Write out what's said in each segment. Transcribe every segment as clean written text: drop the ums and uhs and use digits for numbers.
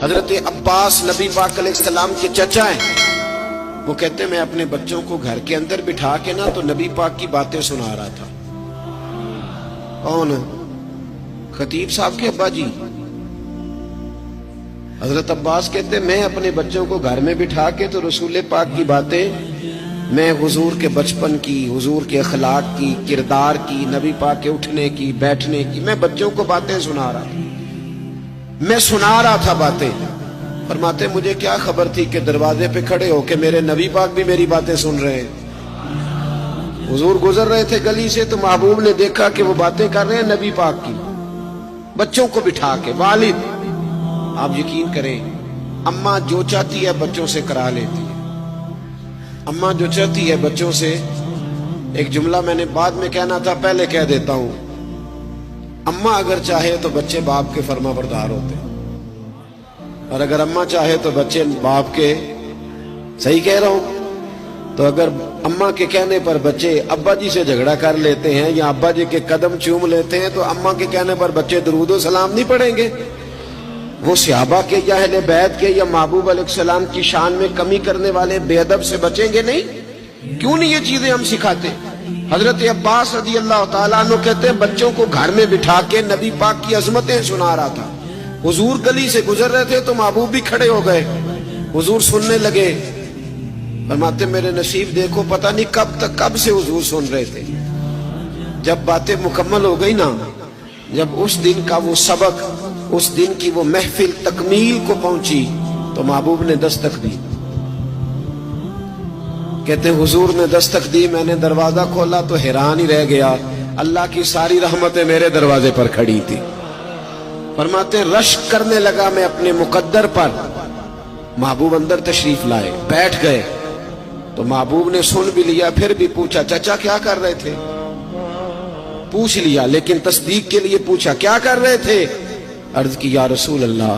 حضرت عباس نبی پاک علیہ السلام کے چچا ہیں. وہ کہتے ہیں میں اپنے بچوں کو گھر کے اندر بٹھا کے نا تو نبی پاک کی باتیں سنا رہا تھا. کون؟ خطیب صاحب کے ابا جی. حضرت عباس کہتے ہیں میں اپنے بچوں کو گھر میں بٹھا کے تو رسول پاک کی باتیں، میں حضور کے بچپن کی، حضور کے اخلاق کی، کردار کی، نبی پاک کے اٹھنے کی، بیٹھنے کی، میں بچوں کو باتیں سنا رہا تھا. میں سنا رہا تھا باتیں. فرماتے مجھے کیا خبر تھی کہ دروازے پہ کھڑے ہو کے میرے نبی پاک بھی میری باتیں سن رہے ہیں. حضور گزر رہے تھے گلی سے تو محبوب نے دیکھا کہ وہ باتیں کر رہے ہیں نبی پاک کی، بچوں کو بٹھا کے. والد، آپ یقین کریں، اماں جو چاہتی ہے بچوں سے کرا لیتی ہے. اماں جو چاہتی ہے بچوں سے. ایک جملہ میں نے بعد میں کہنا تھا، پہلے کہہ دیتا ہوں. اماں اگر چاہے تو بچے باپ کے فرما بردار ہوتے ہیں، اور اگر اماں چاہے تو بچے باپ کے. صحیح کہہ رہا ہوں؟ تو اگر اماں کے کہنے پر بچے ابا جی سے جھگڑا کر لیتے ہیں یا ابا جی کے قدم چوم لیتے ہیں تو اماں کے کہنے پر بچے درود و سلام نہیں پڑھیں گے. وہ صحابہ کے یا اہل بیت کے یا محبوب علیہ السلام کی شان میں کمی کرنے والے بے ادب سے بچیں گے نہیں؟ کیوں نہیں یہ چیزیں ہم سکھاتے؟ حضرت عباس رضی اللہ تعالیٰ عنہ کہتے ہیں بچوں کو گھر میں بٹھا کے نبی پاک کی عظمتیں سنا رہا تھا. حضور گلی سے گزر رہے تھے تو محبوب بھی کھڑے ہو گئے. حضور سننے لگے. فرماتے میرے نصیب دیکھو، پتہ نہیں کب سے حضور سن رہے تھے. جب باتیں مکمل ہو گئی نا، جب اس دن کا وہ سبق، اس دن کی وہ محفل تکمیل کو پہنچی تو محبوب نے دستک دی. کہتے ہیں حضور نے دستک دی، میں نے دروازہ کھولا تو حیران ہی رہ گیا، اللہ کی ساری رحمتیں میرے دروازے پر کھڑی تھی. فرماتے ہیں رشک کرنے لگا میں اپنے مقدر پر. محبوب اندر تشریف لائے، بیٹھ گئے تو محبوب نے سن بھی لیا، پھر بھی پوچھا چچا کیا کر رہے تھے؟ پوچھ لیا لیکن تصدیق کے لیے پوچھا کیا کر رہے تھے؟ عرض کی یا رسول اللہ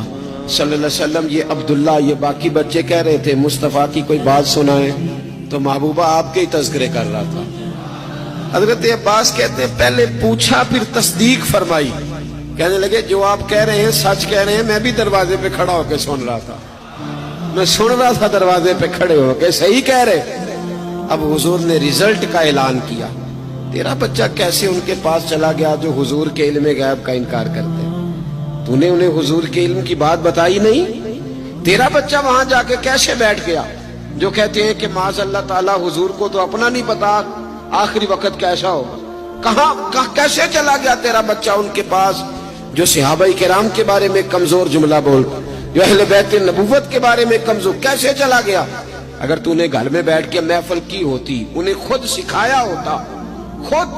صلی اللہ علیہ وسلم یہ عبداللہ، یہ باقی بچے کہہ رہے تھے مصطفیٰ کی کوئی بات سنائے. تو محبوبہ آپ کے ہی تذکرے کر رہا تھا. حضرت عباس کہتے ہیں پہلے پوچھا پھر تصدیق فرمائی. کہنے لگے جو آپ کہہ رہے ہیں سچ کہہ رہے ہیں، میں بھی دروازے پہ کھڑا ہو کے سن رہا تھا، میں سن رہا تھا دروازے پہ کھڑے ہو کے، صحیح کہہ رہے. اب حضور نے رزلٹ کا اعلان کیا. تیرا بچہ کیسے ان کے پاس چلا گیا جو حضور کے علم غیب کا انکار کرتے ہیں؟ تو نے انہیں حضور کے علم کی بات بتائی نہیں؟ تیرا بچہ وہاں جا کے کیسے بیٹھ گیا؟ جو کہتے ہیں کہ معاذ اللہ تعالیٰ حضور کو تو اپنا نہیں پتا آخری وقت کیسا ہوگا. کہاں کیسے چلا گیا تیرا بچہ ان کے پاس جو صحابہ کرام کے بارے میں کمزور جملہ بولتا، جو اہل بیت نبوت کے بارے میں کمزور، کیسے چلا گیا؟ اگر تو نے گھر میں بیٹھ کے محفل کی ہوتی، انہیں خود سکھایا ہوتا، خود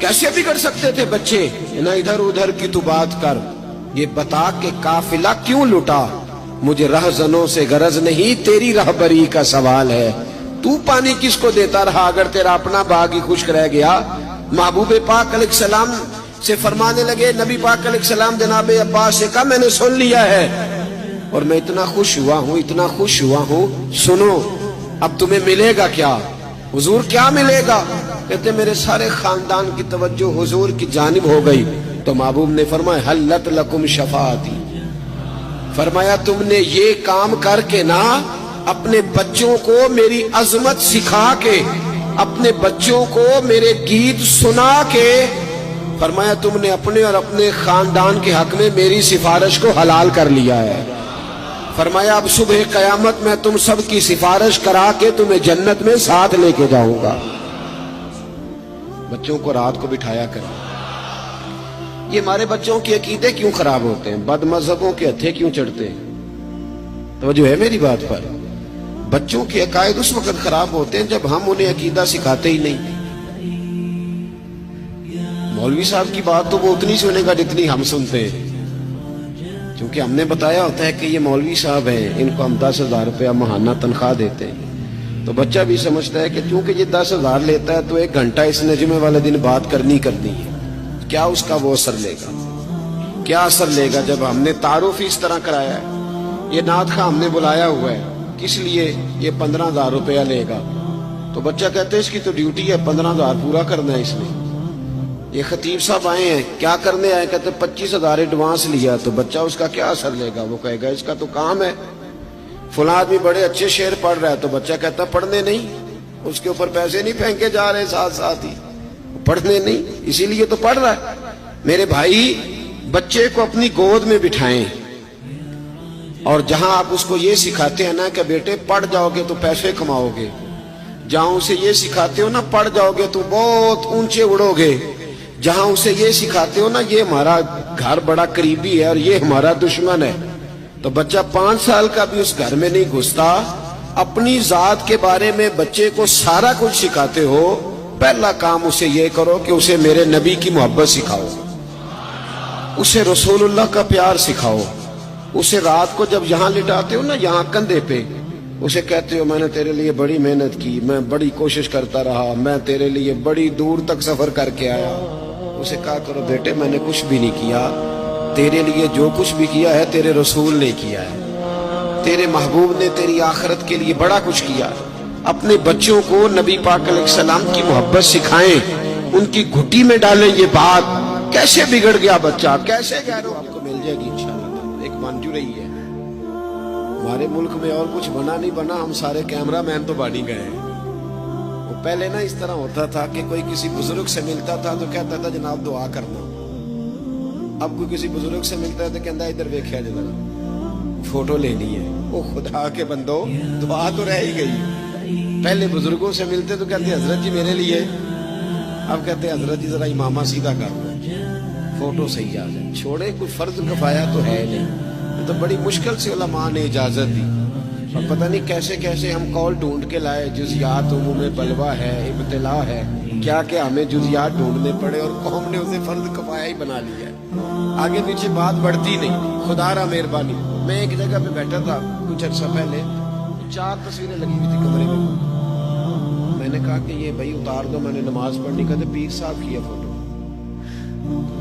کیسے بگڑ سکتے تھے بچے؟ نہ ادھر ادھر کی تو بات کر، یہ بتا کہ قافلہ کیوں لٹا؟ مجھے رہزنوں سے غرض نہیں، تیری رہبری کا سوال ہے. تو پانی کس کو دیتا رہا اگر تیرا اپنا باغ ہی خشک رہ گیا؟ محبوب پاک علیہ السلام سے فرمانے لگے، نبی پاک علیہ السلام جناب عباس سے کہا میں نے سن لیا ہے اور میں اتنا خوش ہوا ہوں، اتنا خوش ہوا ہوں. سنو اب تمہیں ملے گا کیا؟ حضور کیا ملے گا؟ کہتے میرے سارے خاندان کی توجہ حضور کی جانب ہو گئی. تو محبوب نے فرمایا حلت لکم شفاعتی، فرمایا تم نے یہ کام کر کے نا اپنے بچوں کو میری عظمت سکھا کے، اپنے بچوں کو میرے گیت سنا کے، فرمایا تم نے اپنے اور اپنے خاندان کے حق میں میری سفارش کو حلال کر لیا ہے. فرمایا اب صبح قیامت میں تم سب کی سفارش کرا کے تمہیں جنت میں ساتھ لے کے جاؤں گا. بچوں کو رات کو بٹھایا کریں. یہ ہمارے بچوں کے عقیدے کیوں خراب ہوتے ہیں؟ بد مذہبوں کے ہتھے کیوں چڑھتے ہیں؟ توجہ ہے میری بات پر؟ بچوں کے عقائد اس وقت خراب ہوتے ہیں جب ہم انہیں عقیدہ سکھاتے ہی نہیں. مولوی صاحب کی بات تو وہ اتنی سنے گا جتنی ہم سنتے ہیں، کیونکہ ہم نے بتایا ہوتا ہے کہ یہ مولوی صاحب ہیں، ان کو ہم 10,000 روپیہ ماہانہ تنخواہ دیتے ہیں. تو بچہ بھی سمجھتا ہے کہ چونکہ یہ 10,000 لیتا ہے تو 1 گھنٹہ اس نے جمعے والے دن بات کرنی ہے. کیا اس کا وہ اثر لے گا؟ کیا اثر لے گا جب ہم نے تعارف ہی اس طرح کرایا ہے؟ یہ نعت خواہ ہم نے بلایا ہوا ہے، کس لیے؟ یہ 15,000 روپیہ لے گا. تو بچہ کہتے ہے اس کی تو ڈیوٹی ہے، 15,000 پورا کرنا ہے اس نے. یہ خطیب صاحب آئے ہیں، کیا کرنے آئے؟ کہتے 25,000 ایڈوانس لیا، تو بچہ اس کا کیا اثر لے گا؟ وہ کہے گا اس کا تو کام ہے۔ فلاں آدمی بڑے اچھے شعر پڑھ رہا ہے، تو بچہ کہتا پڑھنے نہیں، اس کے اوپر پیسے نہیں پھینکے جا رہے ساتھ ساتھ ہی، پڑھنے نہیں، اسی لیے تو پڑھ رہا ہے۔ میرے بھائی، بچے کو اپنی گود میں بٹھائیں، اور جہاں آپ اس کو یہ سکھاتے ہیں نا کہ بیٹے پڑھ جاؤ گے تو پیسے کماؤ گے، جہاں اسے یہ سکھاتے ہو نا پڑھ جاؤ گے تو بہت اونچے اڑو گے، جہاں اسے یہ سکھاتے ہو نا یہ ہمارا گھر بڑا قریبی ہے اور یہ ہمارا دشمن ہے، تو بچہ 5 سال کا بھی اس گھر میں نہیں گھستا۔ اپنی ذات کے بارے میں بچے کو سارا کچھ سکھاتے ہو، پہلا کام اسے یہ کرو کہ اسے میرے نبی کی محبت سکھاؤ، اسے رسول اللہ کا پیار سکھاؤ، اسے رات کو جب یہاں لٹاتے ہو نا، یہاں کندھے پہ، اسے کہتے ہو میں نے تیرے لیے بڑی محنت کی، میں بڑی کوشش کرتا رہا، میں تیرے لیے بڑی دور تک سفر کر کے آیا، اسے کہا کرو بیٹے میں نے کچھ بھی نہیں کیا، تیرے لیے جو کچھ بھی کیا ہے تیرے رسول نے کیا ہے، تیرے محبوب نے تیری آخرت کے لیے بڑا کچھ کیا۔ اپنے بچوں کو نبی پاک علیہ السلام کی محبت سکھائیں، ان کی گھٹی میں ڈالیں یہ بات۔ کیسے بگڑ گیا بچہ، کیسے غیروں آپ کو مل جائے گی انشاءاللہ، ایک بن جو رہی ہے۔ ہمارے ملک میں اور کچھ بنا نہیں بنا، ہم سارے کیمرہ مین تو بانی گئے ہیں۔ وہ پہلے نا اس طرح ہوتا تھا کہ کوئی کسی بزرگ سے ملتا تھا تو کہتا تھا جناب دعا کرنا، اب کوئی کسی بزرگ سے ملتا ہے تو کہتا ہے ادھر ویکھیا جناب فوٹو لینی ہے۔ وہ خدا کے بندو، دعا تو رہ ہی گئی۔ پہلے بزرگوں سے ملتے تو کہتے حضرت جی میرے لیے، اب کہتے حضرت جی ذرا امامہ سیدھا کر دو، فوٹو صحیح آ جائے۔ چھوڑے کوئی فرض کفایہ تو ہے نہیں، تو بڑی مشکل سے علماء نے اجازت دی، اور پتہ نہیں کیسے کیسے ہم قول ڈھونڈ کے لائے، جزیات عموم بلوہ ہے، ابتلا ہے، کیا کیا ہمیں جزیات ڈھونڈنے پڑے، اور قوم نے اسے فرض کفایہ ہی بنا لیا ہے۔ آگے پیچھے بات بڑھتی نہیں، خدا را مہربانی۔ میں ایک جگہ پہ بیٹھا تھا کچھ عرصہ پہلے، 4 تصویریں لگی ہوئی تھی کمرے میں، میں نے کہا کہ یہ بھائی اتار دو، میں نے نماز پڑھنی، کہتے پیر صاحب کی ہے فوٹو۔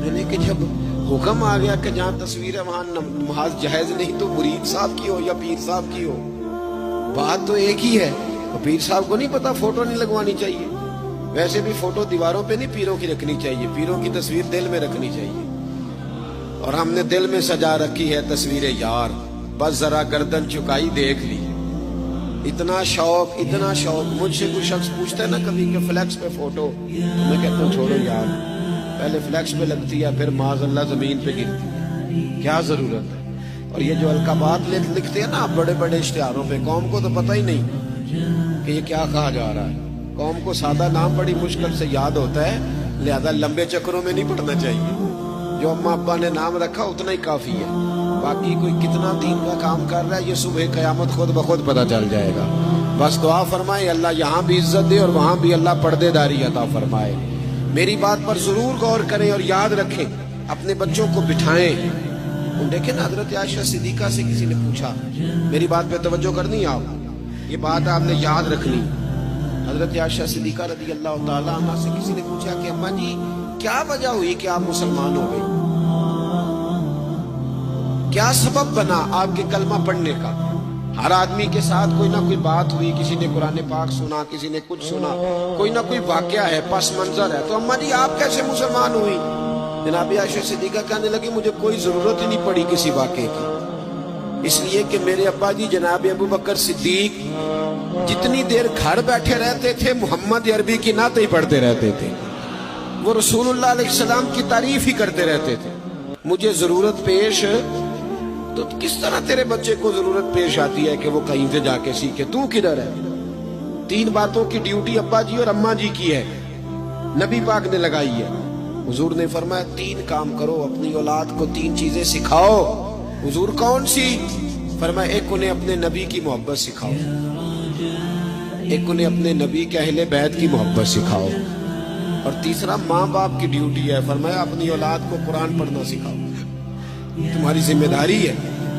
میں نے کہ جب حکم آ گیا کہ جہاں تصویر ہے وہاں نماز جائز نہیں، تو مرید صاحب کی ہو یا پیر صاحب کی ہو، بات تو ایک ہی ہے۔ پیر صاحب کو نہیں پتا فوٹو نہیں لگوانی چاہیے، ویسے بھی فوٹو دیواروں پہ نہیں پیروں کی رکھنی چاہیے، پیروں کی تصویر دل میں رکھنی چاہیے، اور ہم نے دل میں سجا رکھی ہے تصویر یار، بس ذرا گردن چکائی دیکھ لی۔ اتنا شوق، اتنا شوق۔ مجھ سے کوئی شخص پوچھتا ہے نا کبھی کہ فلیکس پہ فوٹو، تو میں کہتا ہوں چھوڑو یار، پہلے فلیکس پہ لگتی ہے پھر معاذ اللہ زمین پہ گرتی ہے، کیا ضرورت ہے؟ اور یہ جو القابات لکھتے ہیں نا بڑے بڑے اشتہاروں پہ، قوم کو تو پتہ ہی نہیں کہ یہ کیا کہا جا رہا ہے۔ قوم کو سادہ نام بڑی مشکل سے یاد ہوتا ہے، لہذا لمبے چکروں میں نہیں پڑھنا چاہیے۔ جو اماں ابا نے نام رکھا اتنا ہی کافی ہے، باقی کوئی کتنا دین کا کام کر رہا ہے یہ صبح قیامت خود بخود پتہ چل جائے گا۔ بس دعا فرمائے اللہ یہاں بھی عزت دے اور وہاں بھی اللہ پردے داری عطا فرمائے۔ میری بات پر ضرور غور کریں اور یاد رکھیں، اپنے بچوں کو بٹھائیں۔ دیکھیں نا حضرت عائشہ صدیقہ سے کسی نے پوچھا، میری بات پہ توجہ کرنی، آپ یہ بات آپ نے یاد رکھنی۔ حضرت عائشہ صدیقہ رضی اللہ تعالیٰ عنہ سے کسی نے پوچھا کہ اماں جی کیا وجہ ہوئی کہ آپ مسلمان ہو گئی، کیا سبب بنا آپ کے کلمہ پڑھنے کا؟ ہر آدمی کے ساتھ کوئی نہ کوئی بات ہوئی، کسی نے قرآن پاک سنا، کسی نے کچھ سنا، کوئی نہ کوئی واقعہ ہے، پس منظر ہے، تو اماں جی آپ کیسے مسلمان ہوئی؟ جناب عائشہ صدیقہ کہنے لگی مجھے کوئی ضرورت ہی نہیں پڑی کسی واقعے کی، اس لیے کہ میرے ابا جی جناب ابو بکر صدیق جتنی دیر گھر بیٹھے رہتے تھے محمد عربی کی نعت ہی پڑھتے رہتے تھے، وہ رسول اللہ علیہ السلام کی تعریف ہی کرتے رہتے تھے۔ مجھے ضرورت پیش، تو کس طرح تیرے بچے کو ضرورت پیش آتی ہے کہ وہ کہیں سے جا کے سیکھے؟ تو کدھر ہے؟ 3 باتوں کی ڈیوٹی ابا جی اور اماں جی کی ہے، نبی پاک نے لگائی ہے۔ حضور نے فرمایا 3 کام کرو، اپنی اولاد کو 3 چیزیں سکھاؤ۔ حضور کون سی؟ فرمایا ایک انہیں اپنے نبی کی محبت سکھاؤ، ایک انہیں اپنے نبی کے اہل بیت کی محبت سکھاؤ، اور تیسرا ماں باپ کی ڈیوٹی ہے، فرمایا اپنی اولاد کو قرآن پڑھنا سکھاؤ، تمہاری ذمہ داری ہے۔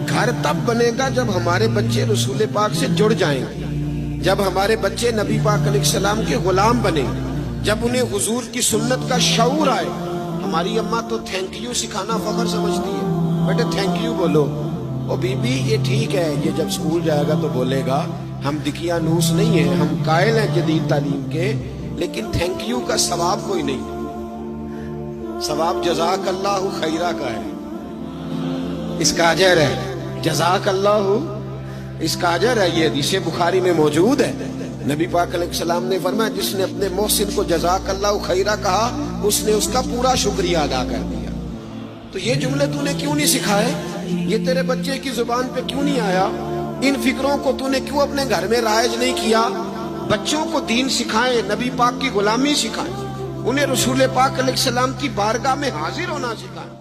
گھر تب بنے گا جب ہمارے بچے رسول پاک سے جڑ جائیں گے، جب ہمارے بچے نبی پاک علیہ السلام کے غلام بنیں، جب انہیں حضور کی سنت کا شعور آئے۔ ہماری اماں تو تھینک یو سکھانا فخر سمجھتی ہے، بیٹے تھینک یو بولو۔ او بی بی یہ ٹھیک ہے، یہ جب سکول جائے گا تو بولے گا، ہم دقیانوس نہیں ہیں، ہم قائل ہیں جدید تعلیم کے، لیکن تھینک یو کا ثواب کوئی نہیں۔ ثواب جزاک اللہ خیرہ کا ہے، اس کا اجر ہے، جزاک اللہ اس کا اجر ہے۔ یہ حدیث بخاری میں موجود ہے۔ نبی پاک علیہ السلام نے فرمایا جس نے اپنے محسن کو جزاک اللہ خیرہ کہا اس نے اس کا پورا شکریہ ادا کر دیا۔ تو یہ جملے تو نے کیوں نہیں سکھائے؟ یہ تیرے بچے کی زبان پہ کیوں نہیں آیا؟ ان فکروں کو تو نے کیوں اپنے گھر میں رائج نہیں کیا؟ بچوں کو دین سکھائیں، نبی پاک کی غلامی سکھائیں، انہیں رسول پاک علیہ السلام کی بارگاہ میں حاضر ہونا سکھائیں۔